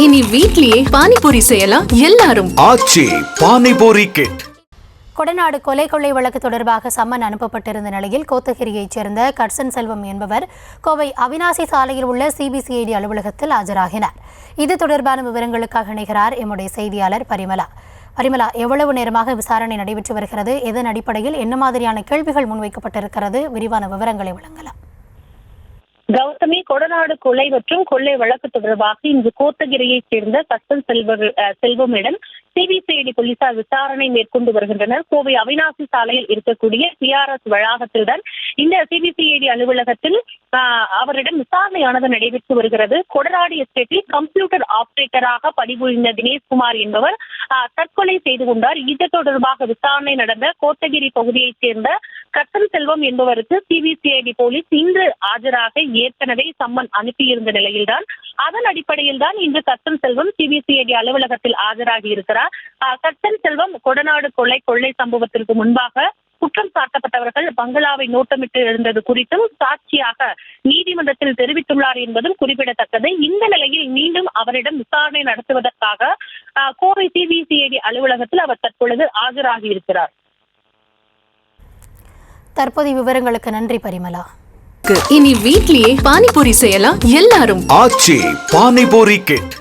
இனி வீட்லயே பானிபூரி செய்யலாம் எல்லாரும். ஆச்சி பானிபூரி கிட். கொடநாடு கொலை கொள்ளை வழக்கு தொடர்பாக சம்மன் அனுப்பப்பட்டிருந்த நிலையில் கோத்தகிரியைச் சேர்ந்த கட்சன் செல்வம் என்பவர் கோவை அவினாசி சாலையில் உள்ள சிபிசிஐடி அலுவலகத்தில் ஆஜராகினார். இது தொடர்பான விவரங்களுக்காக இணைகிறார் எம்முடைய செய்தியாளர் பரிமலா. எவ்வளவு நேரமாக விசாரணை நடைபெற்று வருகிறது? எதன் அடிப்படையில் என்ன மாதிரியான கேள்விகள் முன்வைக்கப்பட்டிருக்கிறது? விரிவான விவரங்களை வழங்கலாம். கௌதமி, கொடநாடு கொலை மற்றும் கொள்ளை வழக்கு தொடர்பாக இன்று கோத்தகிரியைச் சேர்ந்த கட்சன் செல்வமிடம் சிபிசிஐடி போலீசார் விசாரணை மேற்கொண்டு வருகின்றனர். கோவை அவினாசி சாலையில் இருக்கக்கூடிய PRS வளாகத்தில்தான் இந்த சிபிசிஐடி அலுவலகத்தில் அவரிடம் விசாரணையானது நடைபெற்று வருகிறது. கொடநாடு எஸ்டேட்டில் கம்ப்யூட்டர் ஆபரேட்டராக பணிபுரிந்த தினேஷ்குமார் என்பவர் தற்கொலை செய்து கொண்டார். இது தொடர்பாக விசாரணை நடந்த கோத்தகிரி பகுதியைச் சேர்ந்த கட்சன் செல்வம் என்பவருக்கு சிபிசிஐடி போலீஸ் இன்று ஆஜராக ஏற்கனவே சம்மன் அனுப்பியிருந்த நிலையில்தான் அதன் அடிப்படையில் தான் இன்று கட்சன் செல்வம் சிபிசிஐடி அலுவலகத்தில் ஆஜராகி இருக்கிறார். கட்சன் செல்வம் கொடநாடு கொள்ளை சம்பவத்திற்கு முன்பாக குற்றம் சாட்டப்பட்டவர்கள் பங்களாவை நோட்டமிட்டு இருந்தது குறித்தும் சாட்சியாக நீதிமன்றத்தில் தெரிவித்துள்ளார் என்பதும் குறிப்பிடத்தக்கது. இந்த நிலையில் மீண்டும் அவரிடம் விசாரணை நடத்துவதற்காக கோவை சிபிசிஐடி அலுவலகத்தில் அவர் தற்பொழுது ஆஜராகி இருக்கிறார். தற்போதைய விவரங்களுக்கு நன்றி பரிமலா. இனி வீட்லயே பானிபூரி செய்யலாம் எல்லாரும். ஆச்சி பானிபூரி கிட்.